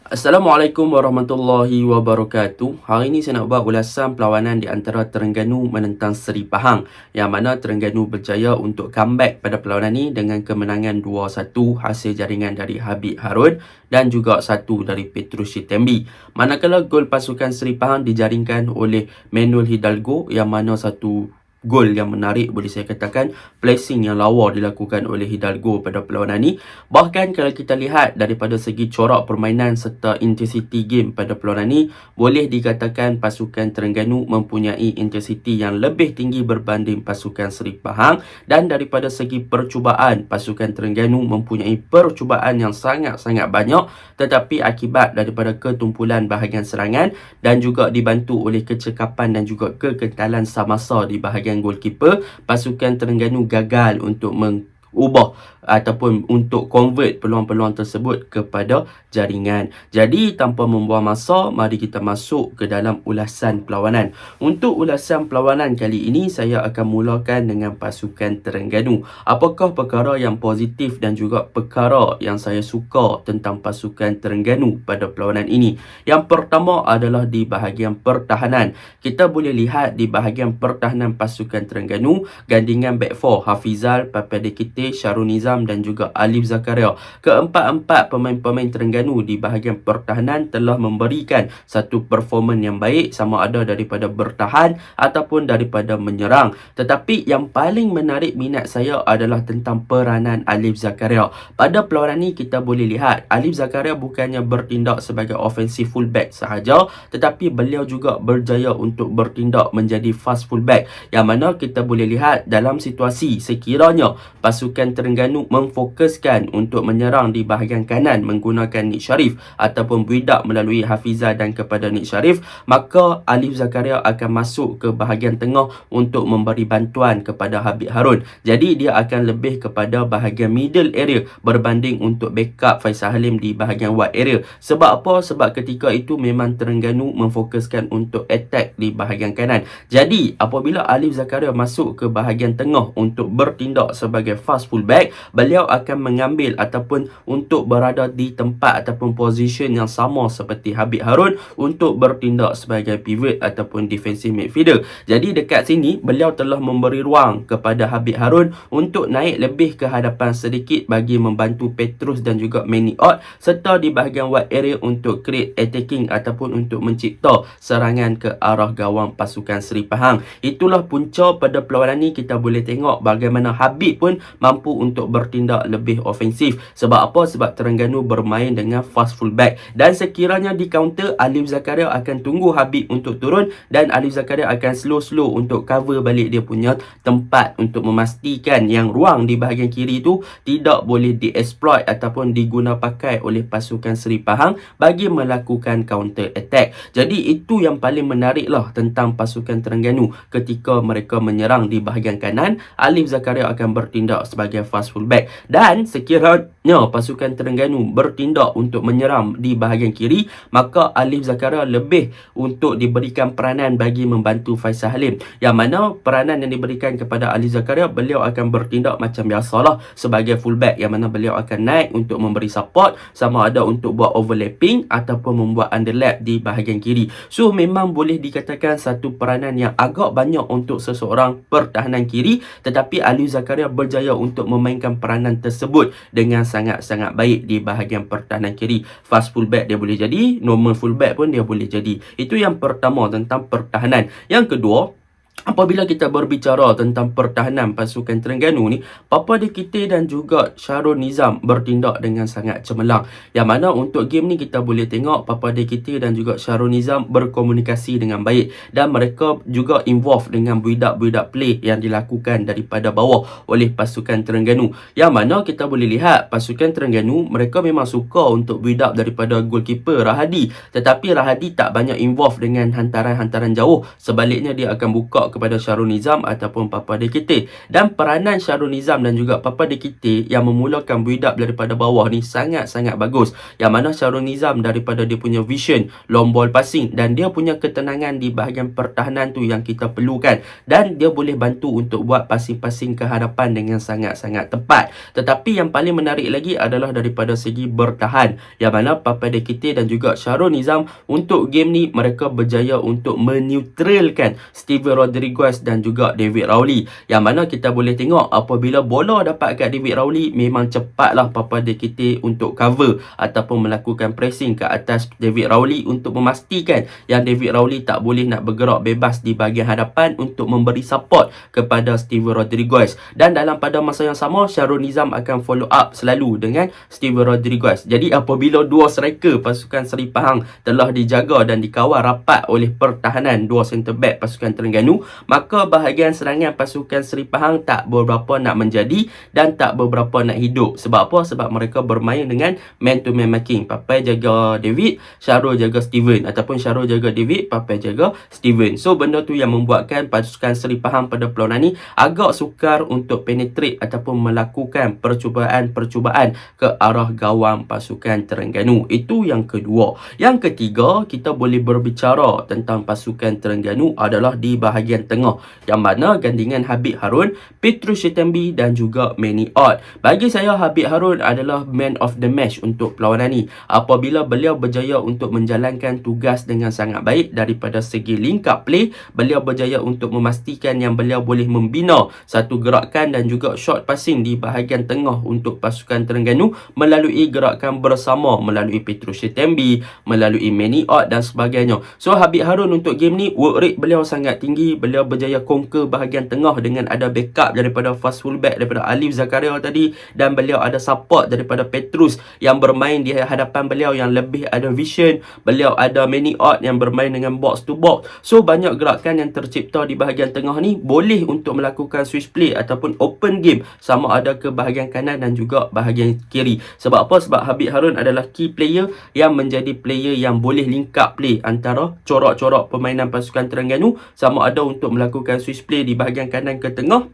Assalamualaikum warahmatullahi wabarakatuh. Hari ini saya nak buat ulasan perlawanan di antara Terengganu menentang Seri Pahang, yang mana Terengganu berjaya untuk comeback pada perlawanan ini dengan kemenangan 2-1 hasil jaringan dari Habib Harun dan juga 1 dari Petrus Shitembi. Manakala gol pasukan Seri Pahang dijaringkan oleh Manuel Hidalgo, yang mana satu gol yang menarik, boleh saya katakan placing yang lawa dilakukan oleh Hidalgo pada perlawanan ini. Bahkan kalau kita lihat daripada segi corak permainan serta intensity game pada perlawanan ini, boleh dikatakan pasukan Terengganu mempunyai intensity yang lebih tinggi berbanding pasukan Seri Pahang. Dan daripada segi percubaan, pasukan Terengganu mempunyai percubaan yang sangat-sangat banyak, tetapi akibat daripada ketumpulan bahagian serangan dan juga dibantu oleh kecekapan dan juga kekentalan samasa di bahagian goalkeeper, pasukan Terengganu gagal untuk mengubah ataupun untuk convert peluang-peluang tersebut kepada jaringan. Jadi tanpa membuang masa, mari kita masuk ke dalam ulasan perlawanan. Untuk ulasan perlawanan kali ini, saya akan mulakan dengan pasukan Terengganu. Apakah perkara yang positif dan juga perkara yang saya suka tentang pasukan Terengganu pada perlawanan ini? Yang pertama adalah di bahagian pertahanan. Kita boleh lihat di bahagian pertahanan pasukan Terengganu, gandingan back four Hafizal, Papadikite, Syarul Nizam dan juga Alif Zakaria. Keempat-empat pemain-pemain Terengganu di bahagian pertahanan telah memberikan satu performan yang baik, sama ada daripada bertahan ataupun daripada menyerang. Tetapi yang paling menarik minat saya adalah tentang peranan Alif Zakaria. Pada perlawanan ini kita boleh lihat Alif Zakaria bukannya bertindak sebagai offensive fullback sahaja, tetapi beliau juga berjaya untuk bertindak menjadi fast fullback, yang mana kita boleh lihat dalam situasi sekiranya pasukan Terengganu memfokuskan untuk menyerang di bahagian kanan menggunakan Nik Sharif ataupun build-up melalui Hafizah dan kepada Nik Sharif, maka Alif Zakaria akan masuk ke bahagian tengah untuk memberi bantuan kepada Habib Harun. Jadi dia akan lebih kepada bahagian middle area berbanding untuk backup Faisal Halim di bahagian wide area. Sebab apa? Sebab ketika itu memang Terengganu memfokuskan untuk attack di bahagian kanan. Jadi apabila Alif Zakaria masuk ke bahagian tengah untuk bertindak sebagai fast fullback, beliau akan mengambil ataupun untuk berada di tempat ataupun position yang sama seperti Habib Harun untuk bertindak sebagai pivot ataupun defensive midfielder. Jadi dekat sini beliau telah memberi ruang kepada Habib Harun untuk naik lebih ke hadapan sedikit bagi membantu Petrus dan juga Manny Ott, serta di bahagian wide area untuk create attacking ataupun untuk mencipta serangan ke arah gawang pasukan Seri Pahang. Itulah punca pada perlawanan ni. Kita boleh tengok bagaimana Habib pun mampu untuk bertindak lebih ofensif. Sebab apa? Sebab Terengganu bermain dengan fast fullback, dan sekiranya di counter, Alif Zakaria akan tunggu Habib untuk turun dan Alif Zakaria akan slow-slow untuk cover balik dia punya tempat untuk memastikan yang ruang di bahagian kiri itu tidak boleh dieksploit ataupun diguna pakai oleh pasukan Seri Pahang bagi melakukan counter attack. Jadi itu yang paling menarik lah tentang pasukan Terengganu. Ketika mereka menyerang di bahagian kanan, Alif Zakaria akan bertindak sebagai fast fullback, dan sekiranya pasukan Terengganu bertindak untuk menyerang di bahagian kiri, maka Alif Zakaria lebih untuk diberikan peranan bagi membantu Faisal Halim, yang mana peranan yang diberikan kepada Alif Zakaria, beliau akan bertindak macam biasalah sebagai fullback, yang mana beliau akan naik untuk memberi support, sama ada untuk buat overlapping ataupun membuat underlap di bahagian kiri. So memang boleh dikatakan satu peranan yang agak banyak untuk seseorang pertahanan kiri, tetapi Alif Zakaria berjaya untuk memainkan peranan tersebut dengan sangat-sangat baik di bahagian pertahanan kiri. Fast fullback dia boleh jadi, normal fullback pun dia boleh jadi. Itu yang pertama tentang pertahanan. Yang kedua, apabila kita berbicara tentang pertahanan pasukan Terengganu ni, Papadikite dan juga Syarul Nizam bertindak dengan sangat cemerlang. Yang mana untuk game ni kita boleh tengok Papadikite dan juga Syarul Nizam berkomunikasi dengan baik, dan mereka juga involve dengan build-up play yang dilakukan daripada bawah oleh pasukan Terengganu. Yang mana kita boleh lihat pasukan Terengganu mereka memang suka untuk build-up daripada goalkeeper Rahadi, tetapi Rahadi tak banyak involve dengan hantaran-hantaran jauh. Sebaliknya dia akan buka tengok kepada Syarul Nizam ataupun Papa Dekite. Dan peranan Syarul Nizam dan juga Papa Dekite yang memulakan build up daripada bawah ni sangat-sangat bagus. Yang mana Syarul Nizam daripada dia punya vision long ball passing dan dia punya ketenangan di bahagian pertahanan tu yang kita perlukan, dan dia boleh bantu untuk buat passing-passing ke hadapan dengan sangat-sangat tepat. Tetapi yang paling menarik lagi adalah daripada segi bertahan, yang mana Papa Dekite dan juga Syarul Nizam untuk game ni mereka berjaya untuk meneutralkan Steven Rodriguez dan juga David Rowley. Yang mana kita boleh tengok apabila bola dapat kat David Rowley, memang cepatlah Papa Dekite untuk cover ataupun melakukan pressing ke atas David Rowley untuk memastikan yang David Rowley tak boleh nak bergerak bebas di bahagian hadapan untuk memberi support kepada Steven Rodriguez. Dan dalam pada masa yang sama, Syarul Nizam akan follow up selalu dengan Steven Rodriguez. Jadi apabila dua striker pasukan Seri Pahang telah dijaga dan dikawal rapat oleh pertahanan dua centre back pasukan Terengganu, maka bahagian serangan pasukan Seri Pahang tak beberapa nak menjadi dan tak beberapa nak hidup. Sebab apa? Sebab mereka bermain dengan man to man marking. Papai jaga David, Syarul jaga Steven, ataupun Syarul jaga David, Papai jaga Steven. So benda tu yang membuatkan pasukan Seri Pahang pada perlawanan ni agak sukar untuk penetrate ataupun melakukan percubaan-percubaan ke arah gawang pasukan Terengganu. Itu yang kedua. Yang ketiga, kita boleh berbicara tentang pasukan Terengganu adalah di bahagian tengah, yang mana gandingan Habib Harun, Petrus Shetembi dan juga Manny Ott. Bagi saya, Habib Harun adalah man of the match untuk perlawanan ni apabila beliau berjaya untuk menjalankan tugas dengan sangat baik. Daripada segi link up play, beliau berjaya untuk memastikan yang beliau boleh membina satu gerakan dan juga short passing di bahagian tengah untuk pasukan Terengganu melalui gerakan bersama, melalui Petrus Shetembi, melalui Manny Ott dan sebagainya. So Habib Harun untuk game ni work rate beliau sangat tinggi. Beliau berjaya conquer bahagian tengah dengan ada backup daripada fast fullback daripada Alif Zakaria tadi, dan beliau ada support daripada Petrus yang bermain di hadapan beliau yang lebih ada vision. Beliau ada Manny Ott yang bermain dengan box to box. So banyak gerakan yang tercipta di bahagian tengah ni boleh untuk melakukan switch play ataupun open game sama ada ke bahagian kanan dan juga bahagian kiri. Sebab apa? Sebab Habib Harun adalah key player yang menjadi player yang boleh link up play antara corak-corak permainan pasukan Terengganu, sama ada untuk melakukan switch play di bahagian kanan ke tengah,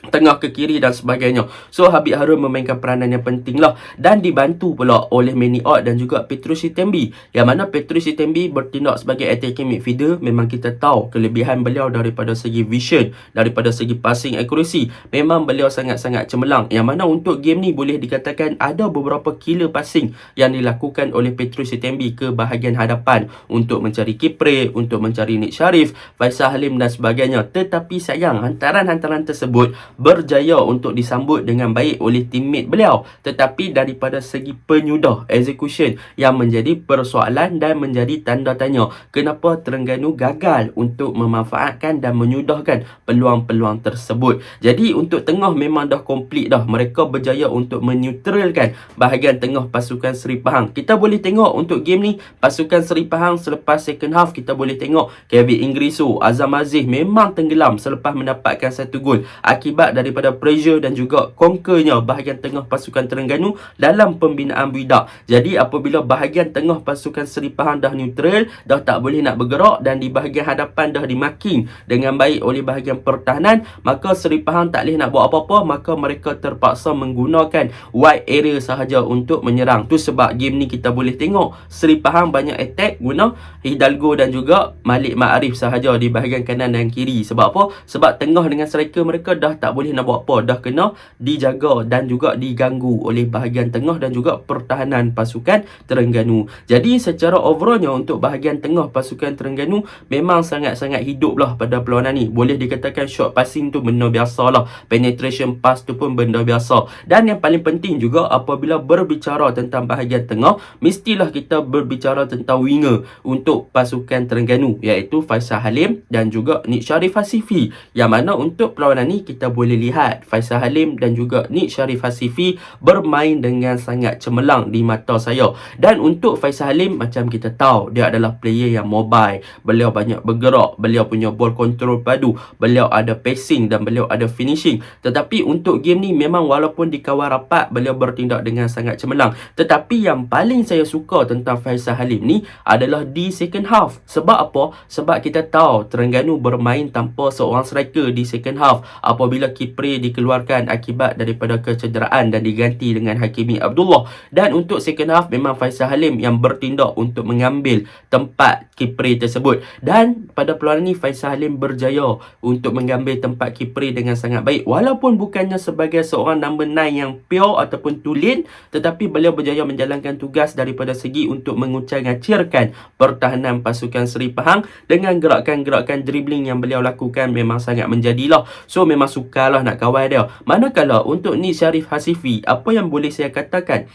tengah ke kiri dan sebagainya. So Habib Harun memainkan peranan yang penting lah, dan dibantu pula oleh Manny Ott dan juga Petrus Shetembi, yang mana Petrus Shetembi bertindak sebagai attacking midfielder. Memang kita tahu kelebihan beliau daripada segi vision, daripada segi passing accuracy, memang beliau sangat-sangat cemerlang, yang mana untuk game ni boleh dikatakan ada beberapa killer passing yang dilakukan oleh Petrus Shetembi ke bahagian hadapan untuk mencari Kipre, untuk mencari Nik Sharif, Faisal Halim dan sebagainya. Tetapi sayang, hantaran-hantaran tersebut berjaya untuk disambut dengan baik oleh teammate beliau. Tetapi daripada segi penyudah execution yang menjadi persoalan dan menjadi tanda tanya, kenapa Terengganu gagal untuk memanfaatkan dan menyudahkan peluang-peluang tersebut. Jadi untuk tengah memang dah komplit dah. Mereka berjaya untuk meneutralkan bahagian tengah pasukan Seri Pahang. Kita boleh tengok untuk game ni pasukan Seri Pahang selepas second half, kita boleh tengok Kevin Ingriso, Azam Aziz memang tenggelam selepas mendapatkan satu gol akibat daripada pressure dan juga conquernya bahagian tengah pasukan Terengganu dalam pembinaan build-up. Jadi apabila bahagian tengah pasukan Seri Pahang dah neutral, dah tak boleh nak bergerak, dan di bahagian hadapan dah dimarking dengan baik oleh bahagian pertahanan, maka Seri Pahang tak boleh nak buat apa-apa, maka mereka terpaksa menggunakan wide area sahaja untuk menyerang. Tu sebab game ni kita boleh tengok Seri Pahang banyak attack guna Hidalgo dan juga Malik Ma'arif sahaja di bahagian kanan dan kiri. Sebab apa? Sebab tengah dengan striker mereka dah tak boleh nak buat apa, dah kena dijaga dan juga diganggu oleh bahagian tengah dan juga pertahanan pasukan Terengganu. Jadi secara overallnya untuk bahagian tengah pasukan Terengganu memang sangat-sangat hidup lah pada perlawanan ni. Boleh dikatakan short passing tu benda biasa lah, penetration pass tu pun benda biasa. Dan yang paling penting juga apabila berbicara tentang bahagian tengah, mestilah kita berbicara tentang winger untuk pasukan Terengganu, iaitu Faisal Halim dan juga Nik Sharif Hasifi, yang mana untuk perlawanan ni kita boleh lihat Faisal Halim dan juga Nik Syarif Hasifi bermain dengan sangat cemerlang di mata saya. Dan untuk Faisal Halim, macam kita tahu, dia adalah player yang mobile. Beliau banyak bergerak, beliau punya ball control padu, beliau ada passing dan beliau ada finishing. Tetapi untuk game ni memang walaupun dikawal rapat, beliau bertindak dengan sangat cemerlang. Tetapi yang paling saya suka tentang Faisal Halim ni adalah di second half. Sebab apa? Sebab kita tahu Terengganu bermain tanpa seorang striker di second half apabila Kipre dikeluarkan akibat daripada kecederaan dan diganti dengan Hakimi Abdullah. Dan untuk second half memang Faisal Halim yang bertindak untuk mengambil tempat Kipre tersebut. Dan pada perlawanan ni Faisal Halim berjaya untuk mengambil tempat Kipre dengan sangat baik. Walaupun bukannya sebagai seorang number 9 yang pure ataupun tulen, tetapi beliau berjaya menjalankan tugas daripada segi untuk mengucang-acirkan pertahanan pasukan Seri Pahang dengan gerakan-gerakan dribbling yang beliau lakukan memang sangat menjadilah. So memang sukarlah nak kawal dia. Manakala untuk Nik Syarif Hasifi, apa yang boleh saya katakan,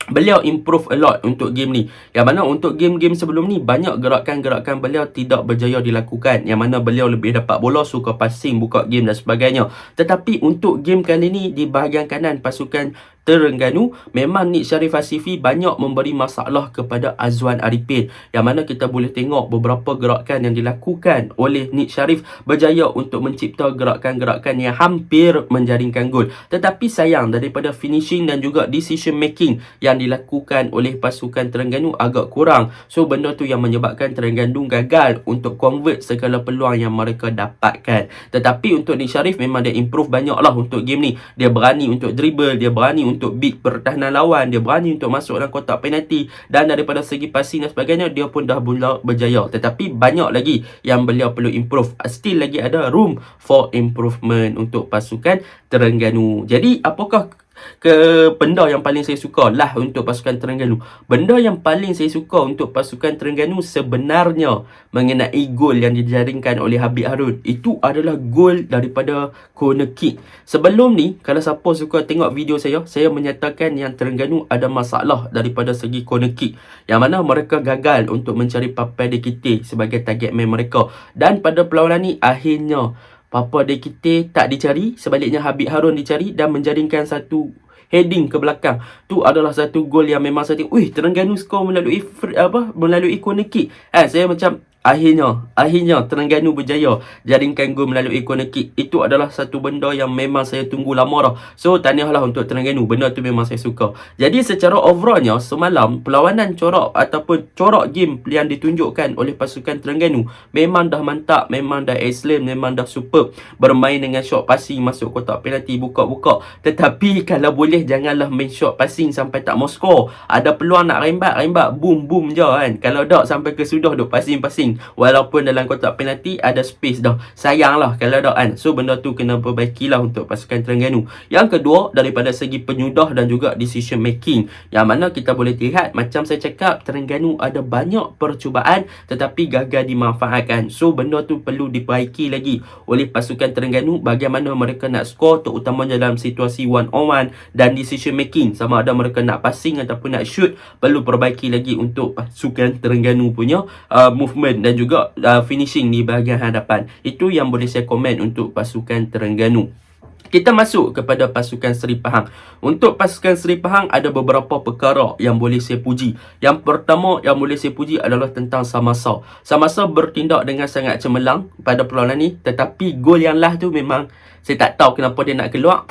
beliau improve a lot untuk game ni. Yang mana untuk game-game sebelum ni banyak gerakan-gerakan beliau tidak berjaya dilakukan. Yang mana beliau lebih dapat bola, suka passing, buka game dan sebagainya. Tetapi untuk game kali ni di bahagian kanan pasukan Terengganu, memang Nik Syarif Hasifi banyak memberi masalah kepada Azwan Arifin. Yang mana kita boleh tengok beberapa gerakan yang dilakukan oleh Nik Syarif berjaya untuk mencipta gerakan-gerakan yang hampir menjaringkan gol. Tetapi sayang daripada finishing dan juga decision making yang dilakukan oleh pasukan Terengganu agak kurang. So benda tu yang menyebabkan Terengganu gagal untuk convert segala peluang yang mereka dapatkan. Tetapi untuk Nik Syarif memang dia improve banyak lah untuk game ni. Dia berani untuk dribble, dia berani untuk beat pertahanan lawan, dia berani untuk masuk dalam kotak penalti, dan daripada segi passing dan sebagainya dia pun dah mula berjaya. Tetapi banyak lagi yang beliau perlu improve. Still lagi ada room for improvement untuk pasukan Terengganu. Jadi apakah benda yang paling saya suka lah untuk pasukan Terengganu? Benda yang paling saya suka untuk pasukan Terengganu sebenarnya mengenai gol yang dijaringkan oleh Habib Harun. Itu adalah gol daripada corner kick. Sebelum ni, kalau siapa suka tengok video saya menyatakan yang Terengganu ada masalah daripada segi corner kick, yang mana mereka gagal untuk mencari Papa Dekite sebagai target man mereka. Dan pada perlawanan ni akhirnya Papa Dekite tak dicari, sebaliknya Habib Harun dicari dan menjaringkan satu heading ke belakang. Tu adalah satu gol yang memang saya tengok, Terengganu skor melalui corner kick. Saya macam Akhirnya Terengganu berjaya jaringkan gol melalui corner kick. Itu adalah satu benda yang memang saya tunggu lama dah. So tahniahlah untuk Terengganu. Benda tu memang saya suka. Jadi secara overallnya semalam perlawanan corak ataupun corak game yang ditunjukkan oleh pasukan Terengganu memang dah mantap, memang dah excellent, memang dah superb. Bermain dengan shot passing, masuk kotak penalti, buka-buka. Tetapi kalau boleh janganlah main shot passing sampai tak mau skor. Ada peluang nak rembat, boom je kan. Kalau tak sampai ke sudah duk passing. Walaupun dalam kotak penalti ada space dah. Sayanglah kalau tak kan. So benda tu kena perbaikilah untuk pasukan Terengganu. Yang kedua, daripada segi penyudah dan juga decision making, yang mana kita boleh lihat, macam saya cakap, Terengganu ada banyak percubaan tetapi gagal dimanfaatkan. So benda tu perlu diperbaiki lagi oleh pasukan Terengganu. Bagaimana mereka nak skor, terutamanya dalam situasi one on one, dan decision making, sama ada mereka nak passing ataupun nak shoot, perlu perbaiki lagi untuk pasukan Terengganu punya movement dan juga finishing di bahagian hadapan. Itu yang boleh saya komen untuk pasukan Terengganu. Kita masuk kepada pasukan Seri Pahang. Untuk pasukan Seri Pahang ada beberapa perkara yang boleh saya puji. Yang pertama yang boleh saya puji adalah tentang Samasa. Samasa bertindak dengan sangat cemerlang pada perlawanan ni, tetapi gol yang lah tu memang saya tak tahu kenapa dia nak keluar.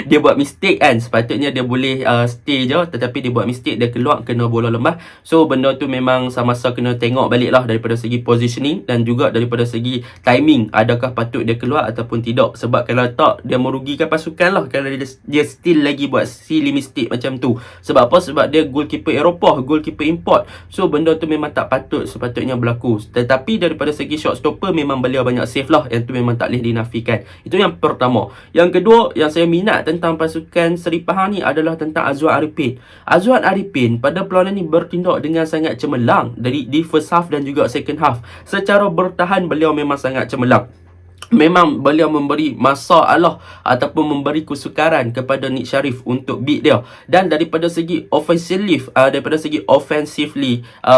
Dia buat mistake kan. Sepatutnya dia boleh stay je, tetapi dia buat mistake, dia keluar kena bola lembah. So benda tu memang Samasa kena tengok balik lah daripada segi positioning dan juga daripada segi timing. Adakah patut dia keluar ataupun tidak. Sebab kalau tak, dia merugikan pasukan lah kalau dia still lagi buat silly mistake macam tu. Sebab apa? Sebab dia goalkeeper Eropah, goalkeeper import. So benda tu memang tak patut sepatutnya berlaku. Tetapi daripada segi shot stopper memang beliau banyak save lah. Yang tu memang tak boleh dinafikan. Itu yang pertama. Yang kedua yang saya minat tentang pasukan Seri Pahang ni adalah tentang Azwan Arifin. Azwan Arifin pada perlawanan ni bertindak dengan sangat cemerlang di first half dan juga second half. Secara bertahan beliau memang sangat cemerlang. memang beliau memberi masalah ataupun memberi kesukaran kepada Nick Sharif untuk beat dia. Dan daripada segi offensively,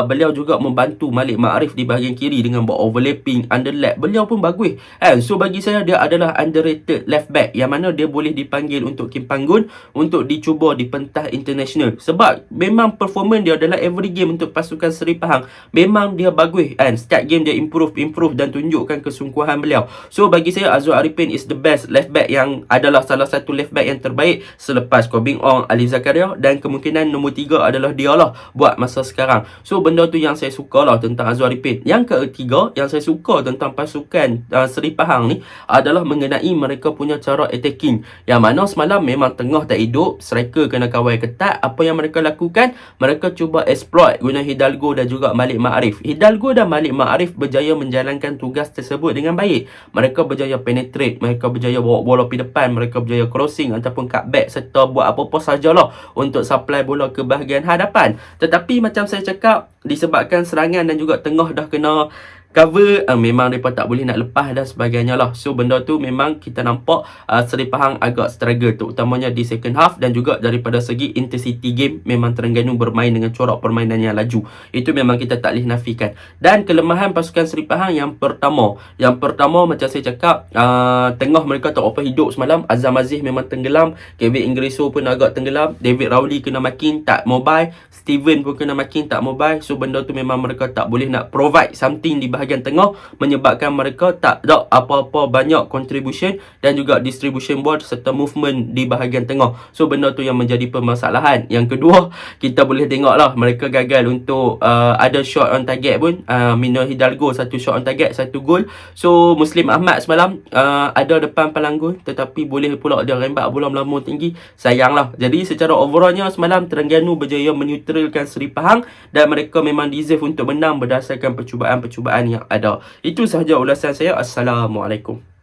beliau juga membantu Malik Ma'arif di bahagian kiri dengan buat overlapping, underlap. Beliau pun bagus. So bagi saya dia adalah underrated left back yang mana dia boleh dipanggil untuk Kim Panggun untuk dicuba di pentas international. Sebab memang performance dia adalah every game untuk pasukan Seri Pahang. Memang dia bagus kan. Setiap game dia improve dan tunjukkan kesungguhan beliau. So bagi saya Azwar Arifin is the best left back yang adalah salah satu left back yang terbaik selepas Koh Beng Ong, Alif Zakaria, dan kemungkinan nombor 3 adalah dia lah buat masa sekarang. So benda tu yang saya suka lah tentang Azwar Arifin. Yang ketiga yang saya suka tentang pasukan Seri Pahang ni adalah mengenai mereka punya cara attacking, yang mana semalam memang tengah tak hidup, striker kena kawal ketat. Apa yang mereka lakukan, mereka cuba exploit guna Hidalgo dan juga Malik Ma'arif. Hidalgo dan Malik Ma'arif berjaya menjalankan tugas tersebut dengan baik. Mereka berjaya penetrate, mereka berjaya bawa bola pergi depan, mereka berjaya crossing ataupun cutback serta buat apa-apa sajalah untuk supply bola ke bahagian hadapan. Tetapi macam saya cakap, disebabkan serangan dan juga tengah dah kena cover, memang mereka tak boleh nak lepas dan sebagainya lah. So benda tu memang kita nampak Seri Pahang agak struggle, terutamanya di second half. Dan juga daripada segi intensity game, memang Terengganu bermain dengan corak permainan yang laju. Itu memang kita tak boleh nafikan. Dan kelemahan pasukan Seri Pahang yang pertama macam saya cakap, tengah mereka tak apa hidup semalam. Azam Aziz memang tenggelam, Kevin Ingreso pun agak tenggelam, David Rowley kena makin tak mobile, Steven pun kena makin tak mobile. So benda tu memang mereka tak boleh nak provide something di bahagian tengah, menyebabkan mereka tak ada apa-apa banyak contribution dan juga distribution board serta movement di bahagian tengah. So benda tu yang menjadi permasalahan. Yang kedua, kita boleh tengok lah mereka gagal untuk ada shot on target pun. Mina Hidalgo satu shot on target, satu gol. So Muslim Ahmad semalam ada depan palang gol, tetapi boleh pula dia rembat bola melambung tinggi. Sayang lah. Jadi secara overallnya semalam Terengganu berjaya menetralkan Seri Pahang dan mereka memang deserve untuk menang berdasarkan percubaan-percubaan yang ada. Itu sahaja ulasan saya. Assalamualaikum.